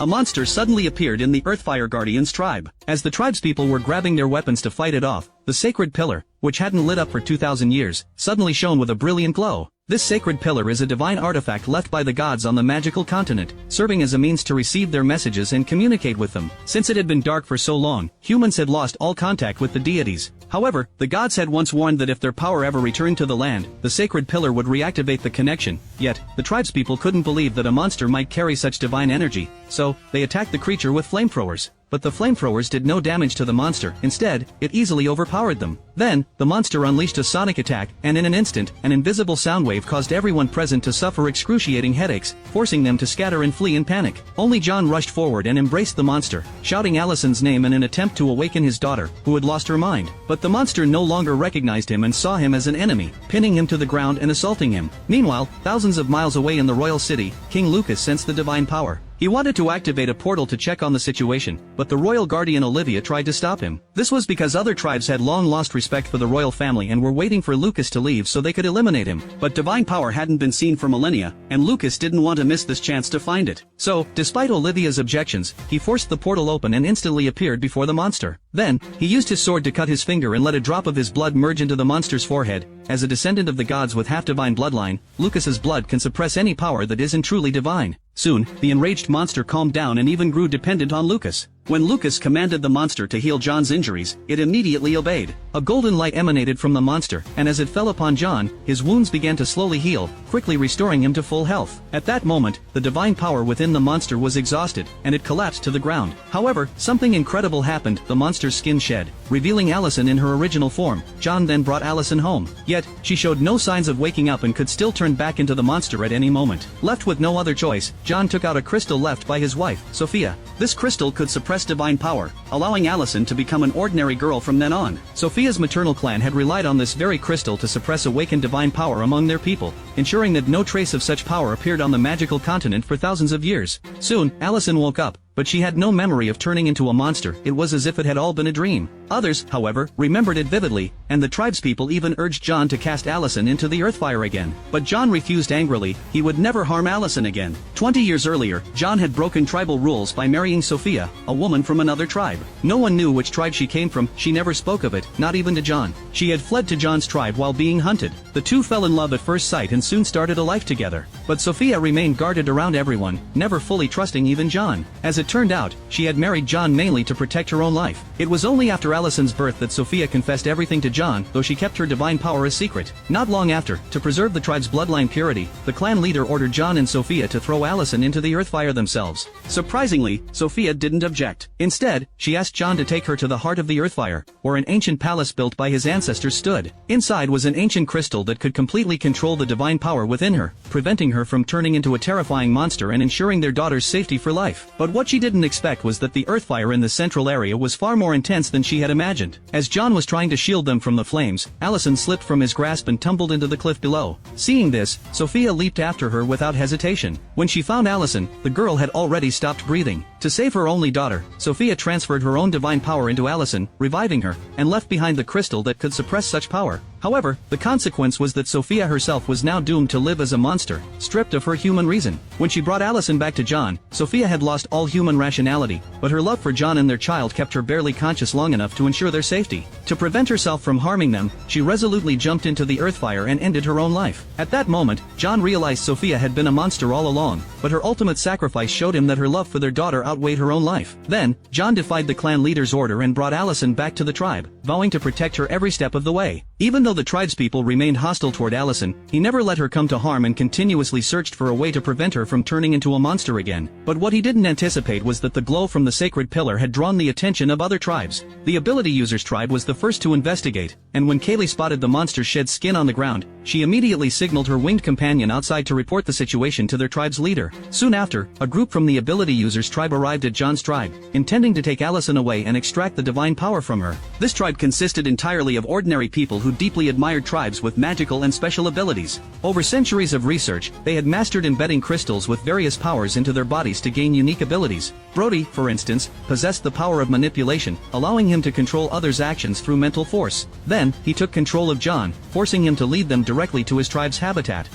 a monster suddenly appeared in the Earthfire Guardians tribe. As the tribespeople were grabbing their weapons to fight it off, the sacred pillar, which hadn't lit up for 2,000 years, suddenly shone with a brilliant glow. This sacred pillar is a divine artifact left by the gods on the magical continent, serving as a means to receive their messages and communicate with them. Since it had been dark for so long, humans had lost all contact with the deities. However, the gods had once warned that if their power ever returned to the land, the sacred pillar would reactivate the connection. Yet, the tribespeople couldn't believe that a monster might carry such divine energy, so they attacked the creature with flamethrowers. But the flamethrowers did no damage to the monster. Instead, it easily overpowered them. Then, the monster unleashed a sonic attack, and in an instant, an invisible sound wave caused everyone present to suffer excruciating headaches, forcing them to scatter and flee in panic. Only John rushed forward and embraced the monster, shouting Allison's name in an attempt to awaken his daughter, who had lost her mind. But the monster no longer recognized him and saw him as an enemy, pinning him to the ground and assaulting him. Meanwhile, thousands of miles away in the royal city, King Lucas sensed the divine power. He wanted to activate a portal to check on the situation, but the royal guardian Olivia tried to stop him. This was because other tribes had long lost respect for the royal family and were waiting for Lucas to leave so they could eliminate him. But divine power hadn't been seen for millennia, and Lucas didn't want to miss this chance to find it. So, despite Olivia's objections, he forced the portal open and instantly appeared before the monster. Then, he used his sword to cut his finger and let a drop of his blood merge into the monster's forehead. As a descendant of the gods with half-divine bloodline, Lucas's blood can suppress any power that isn't truly divine. Soon, the enraged monster calmed down and even grew dependent on Lucas. When Lucas commanded the monster to heal John's injuries, it immediately obeyed. A golden light emanated from the monster, and as it fell upon John, his wounds began to slowly heal, quickly restoring him to full health. At that moment, the divine power within the monster was exhausted, and it collapsed to the ground. However, something incredible happened. The monster's skin shed, revealing Allison in her original form. John then brought Allison home. Yet, she showed no signs of waking up and could still turn back into the monster at any moment. Left with no other choice, John took out a crystal left by his wife, Sophia. This crystal could suppress divine power, allowing Allison to become an ordinary girl from then on. Sophia's maternal clan had relied on this very crystal to suppress awakened divine power among their people, ensuring that no trace of such power appeared on the magical continent for thousands of years. Soon, Allison woke up, but she had no memory of turning into a monster. It was as if it had all been a dream. Others, however, remembered it vividly, and the tribespeople even urged John to cast Allison into the Earthfire again. But John refused angrily. He would never harm Allison again. 20 years earlier, John had broken tribal rules by marrying Sophia, a woman from another tribe. No one knew which tribe she came from. She never spoke of it, not even to John. She had fled to John's tribe while being hunted. The two fell in love at first sight and soon started a life together. But Sophia remained guarded around everyone, never fully trusting even John. As it turned out, she had married John mainly to protect her own life. It was only after Allison's birth that Sophia confessed everything to John, though she kept her divine power a secret. Not long after, to preserve the tribe's bloodline purity, the clan leader ordered John and Sophia to throw Allison into the Earthfire themselves. Surprisingly, Sophia didn't object. Instead, she asked John to take her to the heart of the Earthfire, where an ancient palace built by his ancestors stood. Inside was an ancient crystal that could completely control the divine power within her, preventing her from turning into a terrifying monster and ensuring their daughter's safety for life. But what she didn't expect was that the Earthfire in the central area was far more intense than she had imagined. As John was trying to shield them from the flames, Allison slipped from his grasp and tumbled into the cliff below. Seeing this, Sophia leaped after her without hesitation. When she found Allison, the girl had already stopped breathing. To save her only daughter, Sophia transferred her own divine power into Allison, reviving her, and left behind the crystal that could suppress such power. However, the consequence was that Sophia herself was now doomed to live as a monster, stripped of her human reason. When she brought Allison back to John, Sophia had lost all human rationality, but her love for John and their child kept her barely conscious long enough to ensure their safety. To prevent herself from harming them, she resolutely jumped into the Earthfire and ended her own life. At that moment, John realized Sophia had been a monster all along, but her ultimate sacrifice showed him that her love for their daughter outweighed her own life. Then, John defied the clan leader's order and brought Allison back to the tribe, vowing to protect her every step of the way. Even though the tribespeople remained hostile toward Allison, he never let her come to harm and continuously searched for a way to prevent her from turning into a monster again. But what he didn't anticipate was that the glow from the sacred pillar had drawn the attention of other tribes. The ability user's tribe was the first to investigate, and when Kaylee spotted the monster's shed skin on the ground, she immediately signaled her winged companion outside to report the situation to their tribe's leader. Soon after, a group from the ability user's tribe arrived at John's tribe, intending to take Allison away and extract the divine power from her. This tribe consisted entirely of ordinary people who deeply admired tribes with magical and special abilities. Over centuries of research, they had mastered embedding crystals with various powers into their bodies to gain unique abilities. Brody, for instance, possessed the power of manipulation, allowing him to control others' actions through mental force. Then, he took control of John, forcing him to lead them directly to his tribe's habitat.